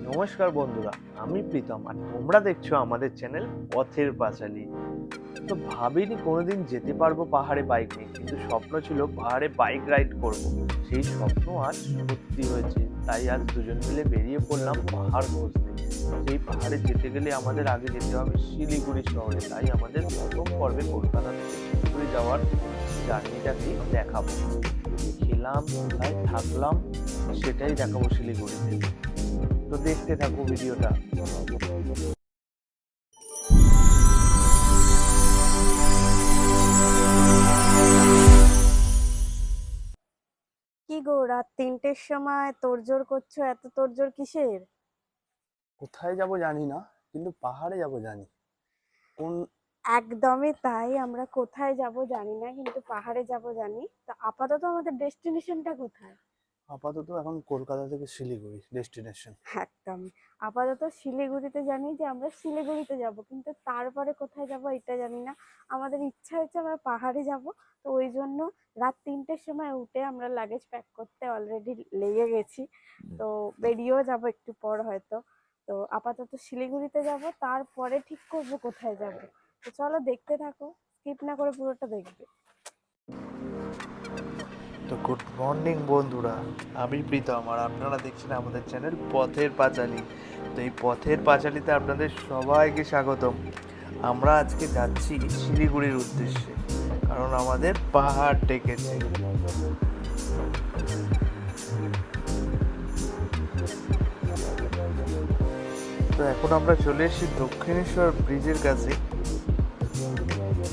নমস্কার বন্ধুরা, আমি প্রীতম আর তোমরা দেখছো আমাদের চ্যানেল পথের পাঁচালী। তো ভাবিনি কোনোদিন যেতে পারবো পাহাড়ে বাইক নিয়ে, কিন্তু স্বপ্ন ছিল পাহাড়ে বাইক রাইড করব। সেই স্বপ্ন আজ সত্যি হয়েছে, তাই আজ দুজন মিলে বেরিয়ে পড়লাম পাহাড় খুঁজতে। সেই পাহাড়ে যেতে গেলে আমাদের আগে যেতে হবে শিলিগুড়ি শহরে, তাই আমাদের প্রথম পর্বে কলকাতা থেকে শিলিগুড়ি যাওয়ার জার্নিটাকেই দেখাবো। খেলাম, কোথায় থাকলাম সেটাই দেখাবো শিলিগুড়িতে। তো দেখতে থাকো ভিডিওটা। কি গো, রাত ৩টের সময় তোড়জোড় করছো? এত তোড়জোড় কিসের? কোথায় যাব জানি না, কিন্তু পাহাড়ে যাব জানি। কোন? একদমই তাই, আমরা কোথায় যাব জানি না, কিন্তু পাহাড়ে যাব জানি। তো আপাতত আমাদের ডেস্টিনেশনটা কোথায়? আপাতত এখন কলকাতা থেকে শিলিগুড়ি ডেস্টিনেশন। একদম, আপাতত শিলিগুড়িতে জানি যে আমরা শিলিগুড়িতে যাব, কিন্তু তারপরে কোথায় যাব এটা জানি না। আমাদের ইচ্ছা হচ্ছে আমরা পাহাড়ে যাব। তো ওই জন্য রাত ৩টের সময় উঠে আমরা লাগেজ প্যাক করতে অলরেডি লেগে গেছি। তো বেরিয়েও যাব একটু পর হয়তো। তো আপাতত শিলিগুড়িতে যাব, তারপরে ঠিক করব কোথায় যাব। তো চলো দেখতে থাকো, স্কিপ না করে পুরোটা দেখবে। তো গুড মর্নিং বন্ধুরা, আমি প্রীতম আর আপনারা দেখছেন আমাদের চ্যানেল পথের পাঁচালী। তো এই পথের পাঁচালীতে আপনাদের সবাইকে স্বাগতম। আমরা আজকে যাচ্ছি শিলিগুড়ির উদ্দেশ্যে, কারণ আমাদের পাহাড় ডেকেছে। তো এখন আমরা চলে এসেছি দক্ষিণেশ্বর ব্রিজের কাছে।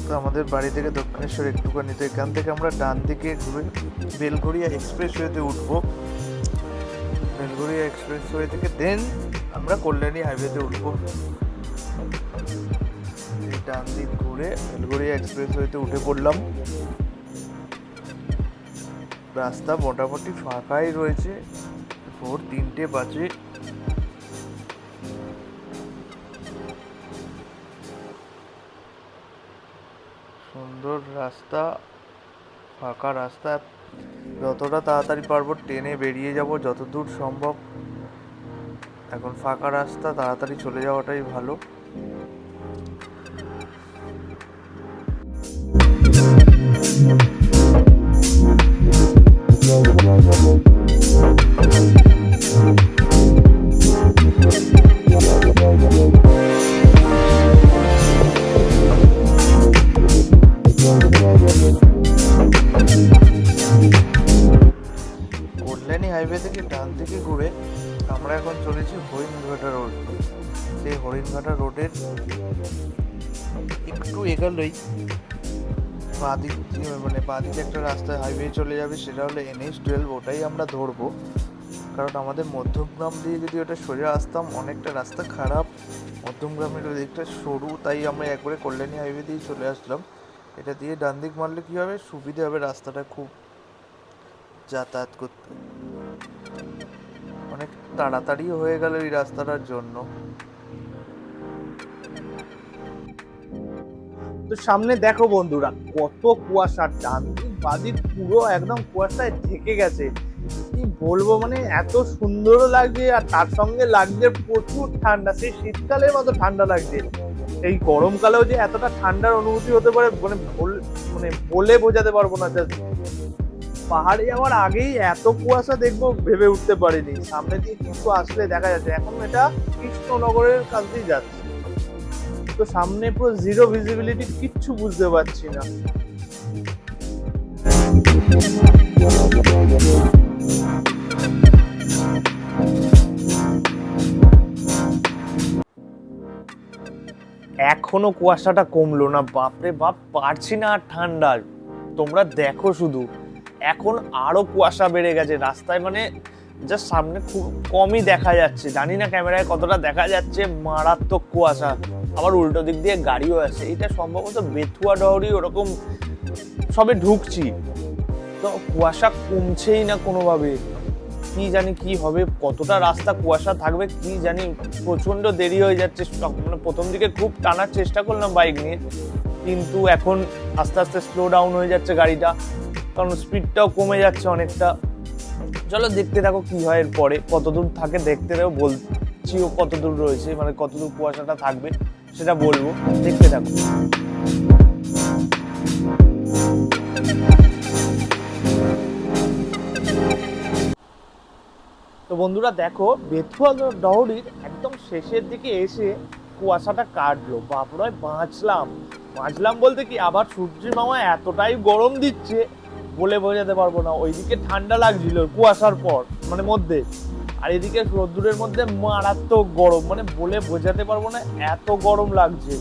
তো আমাদের বাড়ি থেকে দক্ষিণেশ্বর একটুখানি, তো এখান থেকে আমরা ডান দিকে ঘুরে বেলঘড়িয়া এক্সপ্রেসওয়েতে উঠবো। বেলঘড়িয়া এক্সপ্রেসওয়ে থেকে দেন আমরা কল্যাণী হাইওয়েতে উঠবো। এই ডান দিক ঘুরে বেলঘড়িয়া এক্সপ্রেসওয়েতে উঠে পড়লাম। রাস্তা মোটামুটি ফাঁকাই রয়েছে, ভোর 3টে বাজে। সুন্দর রাস্তা, ফাঁকা রাস্তা। যতটা তাড়াতাড়ি পারবো ট্রেনে বেরিয়ে যাব যত দূর সম্ভব। এখন ফাঁকা রাস্তা, তাড়াতাড়ি চলে যাওয়াটাই ভালো। কল্যাণী হাইওয়ে থেকে ডান দিকে ঘুরে আমরা এখন চলেছি হরিণঘাটা রোড। সেই হরিণঘাটা রোডের একটু এগোলেই বাঁদিক, মানে বাঁদিকে একটা রাস্তায় হাইওয়ে চলে যাবে, সেটা হলো NH-12। ওটাই আমরা ধরবো, কারণ আমাদের মধ্যমগ্রাম দিয়ে যদি ওটা সোজা আসতাম অনেকটা রাস্তা খারাপ, মধ্যমগ্রামের ওই দিকটা সরু, তাই আমরা একবারে কল্যাণী হাইওয়ে দিয়ে চলে আসলাম। এটা দিয়ে ডান দিক মারলে কী হবে, সুবিধে হবে রাস্তাটা খুব যাতায়াত করতে, অনেক তাড়াতাড়ি হয়ে গেল এই রাস্তাটার জন্য। তো সামনে দেখো বন্ধুরা, কত কুয়াশা, ডান দিক বাদিক পুরো একদম কুয়াশায় ঢেকে গেছে। কি বলবো, মানে এত সুন্দরও লাগছে আর তার সঙ্গে লাগছে প্রচুর ঠান্ডা, সেই শীতকালের মতো ঠান্ডা লাগছে। এই গরমকালেও যে এতটা ঠান্ডার অনুভূতি হতে পারে মানে বলে বোঝাতে পারবো না। পাহাড়ে যাওয়ার আগেই এত কুয়াশা দেখবো ভেবে উঠতে পারিনি। সামনে দিয়ে কিন্তু আসলে দেখা যাচ্ছে, এখন এটা কৃষ্ণনগরের কাছ দিয়ে যাচ্ছে। তো সামনে পুরো জিরো ভিজিবিলিটি, কিচ্ছু বুঝতে পারছি না। এখনো কুয়াশাটা কমলো না, বাপরে বাপ, পারছি না আর ঠান্ডা। তোমরা দেখো শুধু, এখন আরো কুয়াশা বেড়ে গেছে রাস্তায়, মানে জাস্ট সামনে খুব কমই দেখা যাচ্ছে। জানি না ক্যামেরায় কতটা দেখা যাচ্ছে, মারাত্মক কুয়াশা। আবার উল্টো দিক দিয়ে গাড়িও আছে, এটা সম্ভবত বেথুয়া ডহরি ওরকম সবে ঢুকছি। তো কুয়াশা কমছেই না কোনোভাবে, কি জানি কি হবে, কতটা রাস্তা কুয়াশা থাকবে কি জানি। প্রচন্ড দেরি হয়ে যাচ্ছে, মানে প্রথম দিকে খুব টানার চেষ্টা করলাম বাইক নিয়ে, কিন্তু এখন আস্তে আস্তে স্লো ডাউন হয়ে যাচ্ছে গাড়িটা, কারণ স্পিডটাও কমে যাচ্ছে অনেকটা। চলো দেখতে থাকো কি হয় এরপরে, কতদূর থাকে দেখতে থাকো, বলছিও কতদূর রয়েছে, মানে কতদূর কুয়াশাটা থাকবে সেটা বলবো, দেখতে থাকো। তো বন্ধুরা দেখো, বেথুয়া ডহরির একদম শেষের দিকে এসে কুয়াশাটা কাটলো, বাপরে বাঁচলাম বলতে কি, আবার সূর্যের মামা এতটাই গরম দিচ্ছে বলে বোঝাতে পারবো না। ওইদিকে ঠান্ডা লাগছিল কুয়াশার পর মানে মধ্যে, আর এদিকে রোদ্দুরের মধ্যে মারাত্মক গরম, মানে বলে বোঝাতে পারবো না এত গরম লাগছে।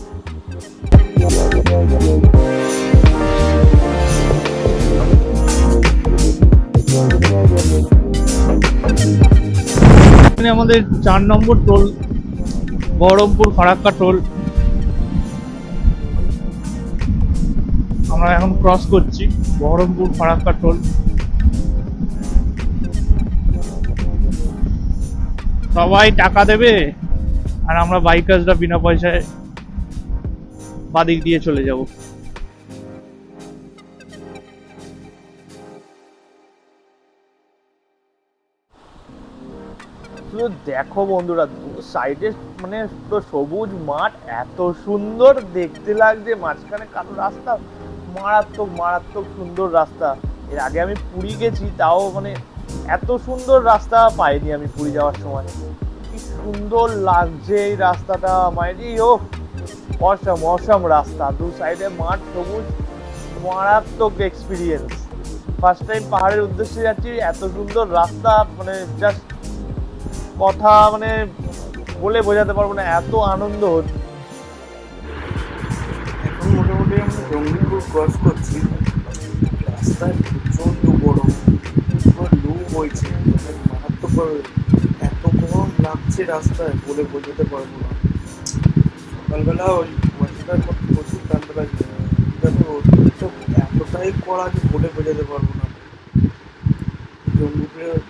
আমাদের 4 নম্বর টোল, বহরমপুর ফারাক্কা টোল, আমরা এখন ক্রস করছি বহরমপুর ফারাক্কা টোল। সবাই টাকা দেবে আর আমরা বাইকার্সরা বিনা পয়সায় বাদিক দিয়ে চলে যাব। দেখো বন্ধুরা, সাইডে মানে তো সবুজ মাঠ, এত সুন্দর দেখতে লাগছে, মাঝখানে কালো রাস্তা, মারাত্মক সুন্দর রাস্তা। এর আগে আমি পুরী গেছি, তাও মানে এত সুন্দর রাস্তা পাইনি আমি পুরী যাওয়ার সময়। কি সুন্দর লাগছে এই রাস্তাটা, মাইরি ও অসম রাস্তা, দু সাইডে মাঠ, সবুজ, মারাত্মক এক্সপিরিয়েন্স। ফার্স্ট টাইম পাহাড়ের উদ্দেশ্যে যাচ্ছি, এত সুন্দর রাস্তা, মানে জাস্ট কথা মানে বলে বোঝাতে পারবো না, এত আনন্দ হচ্ছে। এখন মোটামুটি আমরা জঙ্গিপুর ক্রস করছি, রাস্তায় প্রচন্ড গরম, লু বইছে, মারাত্মক, এত গরম লাগছে রাস্তায় বলে বোঝাতে পারবো না। সকালবেলা ওই কুয়াশাটার মধ্যে প্রচুর ঠান্ডা লাগছে, এতটাই কড়া যে বলে বোঝাতে পারবো না।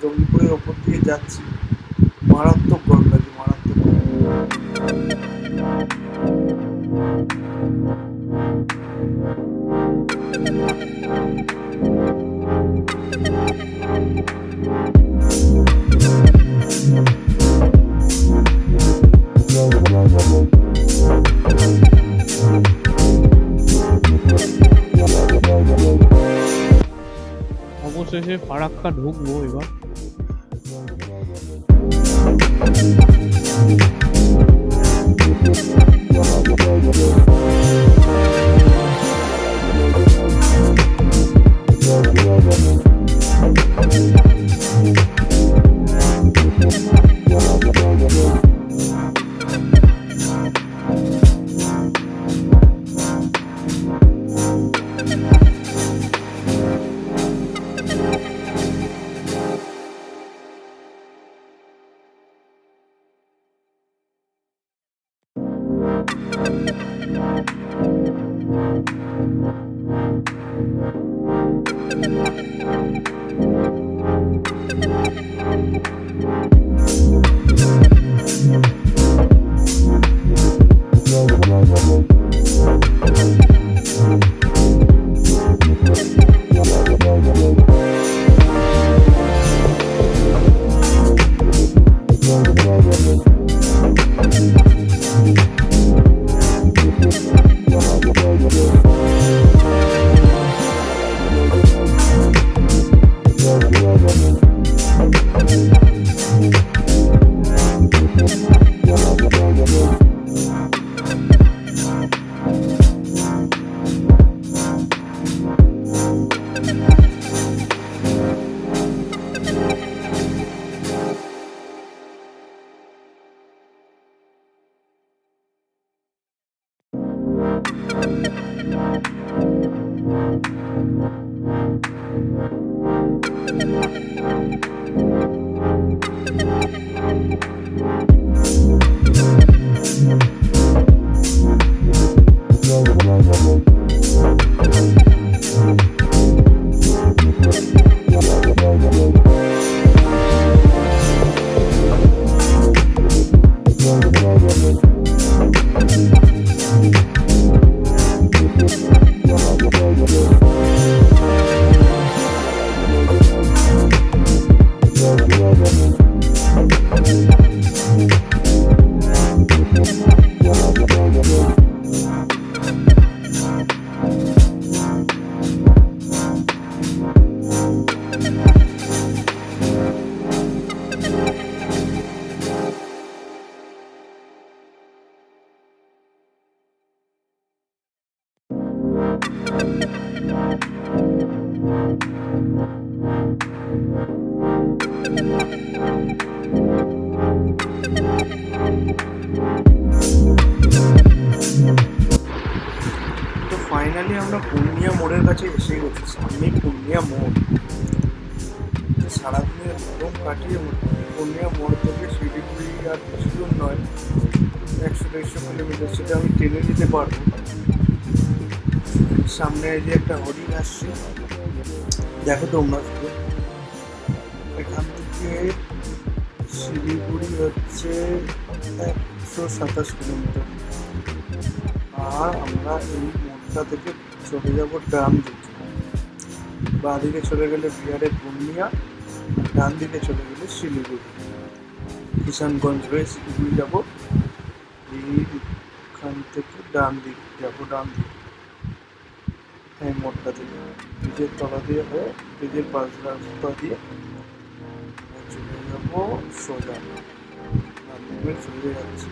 জঙ্গিপুরের ওপর দিয়ে যাচ্ছি, মারাত্মক গরম লাগে, মারাত্মক অবশেষে ফারাক্কা ঢুকবো এবার। আমরা পূর্ণিয়া মোড়ের কাছে এসে গেছি, সামনেই পূর্ণিয়া মোড়। সারাদিনের গরম কাটিয়ে পূর্ণিয়া মোড় থেকে শিলিগুড়ি আর বেশি দূর নয়, 100-150 কিলোমিটার, সেটা আমি ট্রেনে যেতে পারবো। সামনে যে একটা হরিণ আসছে, দেখো তোমরা শুধু। এখান থেকে শিলিগুড়ি হচ্ছে 127 কিলোমিটার। আর আমরা এই মোড়টা থেকে চলে যাব ডান দিকে। বাঁ দিকে চলে গেলে বিহারের পূর্ণিয়া, ডান দিকে চলে গেলে শিলিগুড়ি। কিষানগঞ্জ হয়ে শিলিগুড়ি যাবো। এইখান থেকে ডান দিক যাবো, ডান দিক এই মোড়টা থেকে ব্রিজের তলা দিয়ে হয়ে ব্রিজের পাশ রাস্তা দিয়ে চলে যাবো সোজা। চলে যাচ্ছি।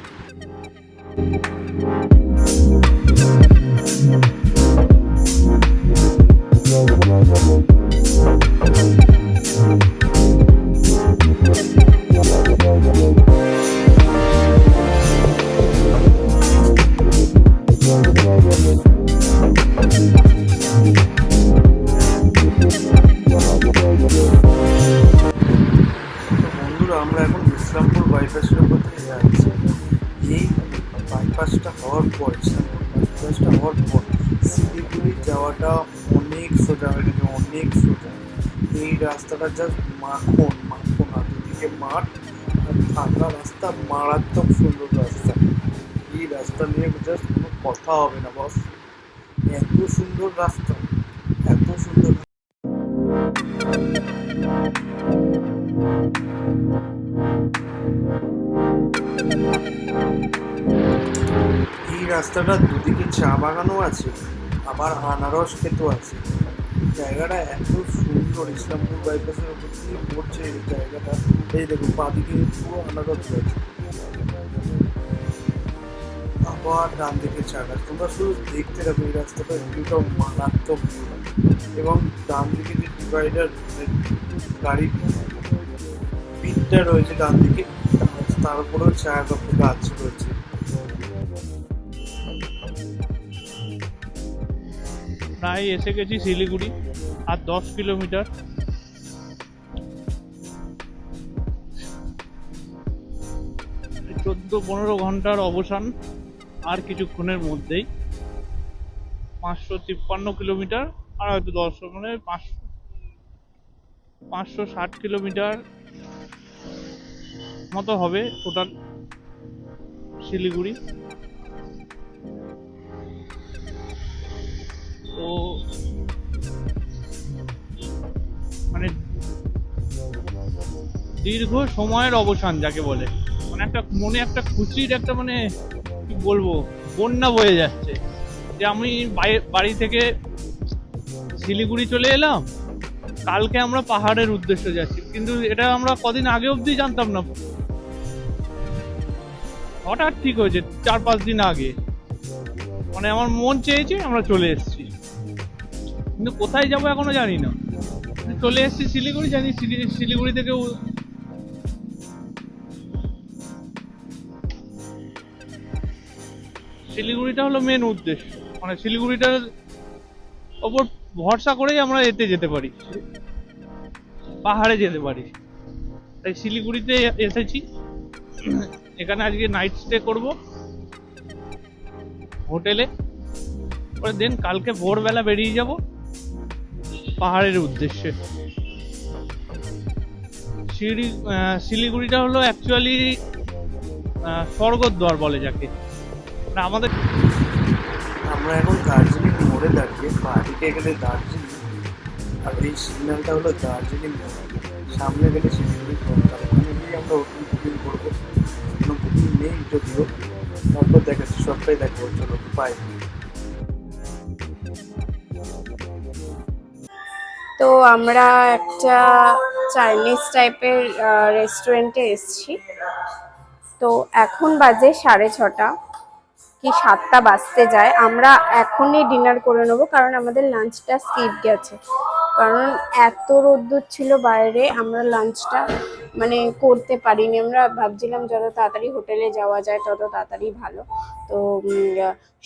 বন্ধুরা, আমরা এখন ইসলামপুর বাইপাসের উপর থেকে যাচ্ছি। এই বাইপাসটা হওয়ার পর, ইসলামপুর বাইপাসটা হওয়ার পর শিলিগুড়ি যাওয়াটা অনেক সোজা হয়ে গেছে, অনেক সোজা। এই রাস্তাটা জাস্ট মাখন মাখন, আর দুদিকে মাঠ আর ফাঁকা রাস্তা, মারাত্মক সুন্দর রাস্তা। এই রাস্তা নিয়ে জাস্ট কোনো কথা হবে না বস, এত সুন্দর রাস্তা, এত সুন্দর। এই রাস্তাটা দুদিকে চা বাগানও আছে, আবার আনারস ক্ষেতও আছে। জায়গাটা এত সুন্দর, ইসলামপুর বাইপাসের উপর দিয়ে পড়ছে এই জায়গাটা। এই দেখো বাঁদিকে পুরো আনারস আছে, আবার ডান দিকে চা গাছ। তোমরা শুধু দেখতে থাকো, এই রাস্তাটা ভিউটা মারাত্মক ভিউ। এবং ডান দিকে যে ডিভাইডার গাড়ি পিঠটা রয়েছে ডান দিকে, তার উপরেও চা গাছ রয়েছে। প্রায় এসে গেছি শিলিগুড়ি, আর 10 কিলোমিটার। 14-15 ঘন্টার অবসান আর কিছুক্ষণের মধ্যেই। 553 কিলোমিটার, আর হয়তো 10 মানে 560 কিলোমিটার মতো হবে টোটাল শিলিগুড়ি। তো মানে দীর্ঘ সময়ের অবসান যাকে বলে, মানে একটা মনে একটা খুশির একটা মানে কি বলবো, বন্যা বয়ে যাচ্ছে যে আমি বাড়ি থেকে শিলিগুড়ি চলে এলাম, কালকে আমরা পাহাড়ের উদ্দেশ্যে যাচ্ছি। কিন্তু এটা আমরা কদিন আগে অবধি জানতাম না, হঠাৎ ঠিক হয়েছে 4-5 দিন আগে। মানে আমার মন চেয়েছে, আমরা চলে এসেছি, কিন্তু কোথায় যাবো এখনো জানি না। চলে এসেছি শিলিগুড়ি, জানি শিলিগুড়ি থেকে শিলিগুড়িটা হলো মেন উদ্দেশ্য। মানে শিলিগুড়িটার ওপর ভরসা করেই আমরা এতে যেতে পারি, পাহাড়ে যেতে পারি। তাই শিলিগুড়িতে এসেছি। এখানে আজকে নাইট স্টে করব হোটেলে, পরে দেন কালকে ভোরবেলা বেরিয়ে যাব পাহাড়ের উদ্দেশ্যে। শিলিগুড়িটা হলো অ্যাকচুয়ালি স্বর্গদ্বার বলে যাকে। আমাদের আমরা এখন দার্জিলিং মোড়ে দাঁড়িয়ে, বাঁদিকে গেলে দার্জিলিং, আর এই সিগন্যালটা হলো দার্জিলিং মোড়। সামনে গেলে শিলিগুড়ি কলকাতা, ওখানে গিয়ে আমরা হোটেল বুকিং করবো। কোনো বুকিং নেই যদিও, তারপর দেখাচ্ছি, সবটাই দেখবো, চলো বাই। তো আমরা একটা চাইনিজ টাইপের রেস্টুরেন্টে এসেছি। তো এখন বাজে 6:30 কি 7টা বাজতে যায়। আমরা এখনই ডিনার করে নেবো, কারণ আমাদের লাঞ্চটা স্কিপ গেছে। কারণ এত রোদ্দুর ছিল বাইরে, আমরা লাঞ্চটা মানে করতে পারিনি। আমরা ভাবছিলাম যত তাড়াতাড়ি হোটেলে যাওয়া যায় তত তাড়াতাড়ি ভালো। তো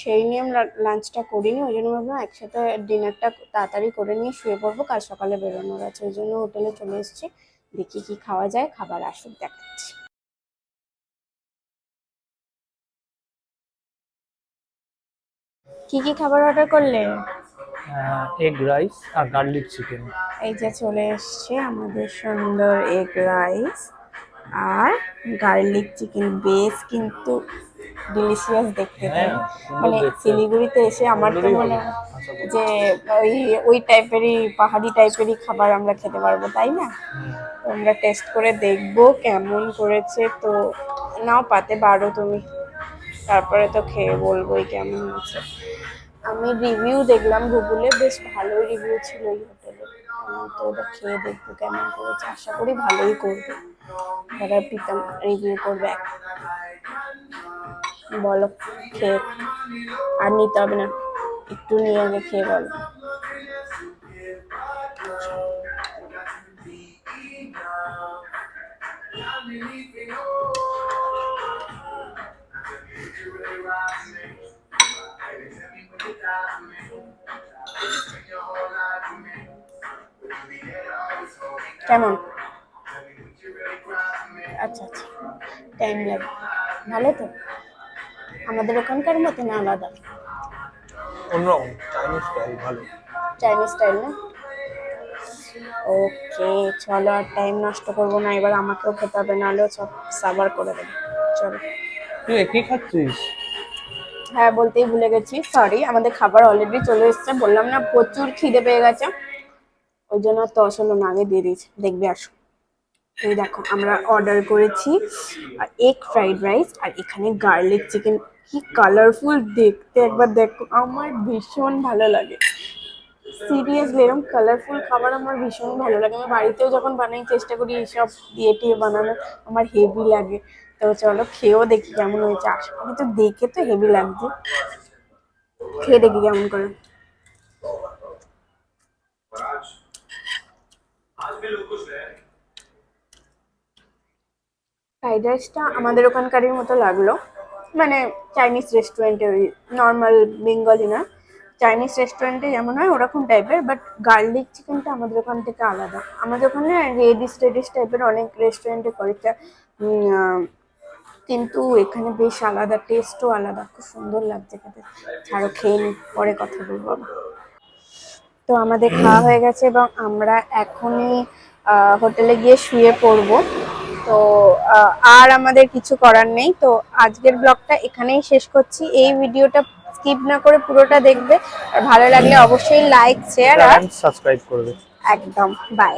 সেই নিয়ে আমরা লাঞ্চটা করিনি, ওই জন্য ভাবলাম একসাথে ডিনারটা তাড়াতাড়ি করে নিয়ে শুয়ে পড়বো, কাল সকালে বেরোনোর আছে, ওই জন্য হোটেলে চলে এসেছি। দেখি কি খাওয়া যায়, খাবার আসুক দেখাচ্ছি। কি কি খাবার অর্ডার করলে? এগ রাইস আর গার্লিক চিকেন। এই যে চলে এসছে আমাদের সুন্দর এগ রাইস আর গার্লিক চিকেন, বেশ কিন্তু ডিলিশিয়াস দেখতে, তাই না? মানে শিলিগুড়িতে এসে আমার তো মনে হয় যে ওই ওই টাইপেরই পাহাড়ি টাইপেরই খাবার আমরা খেতে পারবো, তাই না? তো আমরা টেস্ট করে দেখবো কেমন করেছে। তো নাও পাতে বাড়ো তুমি, তারপরে তো খেয়ে বলবোই কেমন আছে। আমি রিভিউ দেখলাম গুগলে, বেশ ভালোই রিভিউ ছিল এই হোটেলে। তো ওটা খেয়ে দেখবো কেমন করেছে, আশা করি ভালোই করবে। দাদা প্রীতম রিভিউ করবে, বলো খেয়ে। আর নিতে হবে না, একটু নিয়ে আগে খেয়ে বলো। কেমন? আচ্ছা আচ্ছা, টাইম লাগে, ভালো তো? আমাদের ওখানকার মতো না আলাদা? অন্যরকম চাইনিজ স্টাইল, ভালো। চাইনিজ স্টাইল না? ওকে চলো, আর টাইম নষ্ট করবো না, এবার আমাকেও খেতে হবে, নাহলেও সব সাবার করে দেবে। চলো। তুই কি খাচ্ছিস? হ্যাঁ বলতেই ভুলে গেছি, সরি, আমাদের খাবার অলরেডি চলে এসেছে। বললাম না প্রচুর খিদে পেয়ে গেছে, ওই জন্য তো আসলে না আগে দিয়ে দিয়েছি। দেখবে আসো, এই দেখো আমরা অর্ডার করেছি এগ ফ্রাইড রাইস আর এখানে গার্লিক চিকেন। কি কালারফুল দেখতে, একবার দেখো, আমার ভীষণ ভালো লাগে। সিরিয়াসলি এরকম কালারফুল খাবার আমার ভীষণ ভালো লাগে। আমি বাড়িতেও যখন বানাই চেষ্টা করি এইসব দিয়ে টিয়ে বানানো, আমার হেভি লাগে। তো চলো খেয়েও দেখি কেমন হয়েছে, আশা করি তো দেখে তো হেভি লাগছে, খেয়ে দেখি কেমন করে। ফ্রাইড রাইসটা আমাদের ওখানকারই মতো লাগলো, মানে চাইনিজ রেস্টুরেন্টে, ওই নর্মাল বেঙ্গলি না, চাইনিজ রেস্টুরেন্টে যেমন হয় ওরকম টাইপের। বাট গার্লিক চিকেনটা আমাদের ওখান থেকে আলাদা। আমাদের ওখানে রেডিশ রেডিশ টাইপের অনেক রেস্টুরেন্টে করে, কিন্তু এখানে বেশ আলাদা, টেস্টও আলাদা, খুব সুন্দর লাগছে খেতে। ছাড়ো খেয়ে নি, পরে কথা বলবো আবার। তো আমাদের খাওয়া হয়ে গেছে এবং আমরা এখনই হোটেলে গিয়ে শুয়ে পড়বো। তো আর আমাদের কিছু করার নেই। তো আজকের ব্লগটা এখানেই শেষ করছি। এই ভিডিওটা স্কিপ না করে পুরোটা দেখবে, আর ভালো লাগলে অবশ্যই লাইক শেয়ার আর সাবস্ক্রাইব করবে। একদম বাই।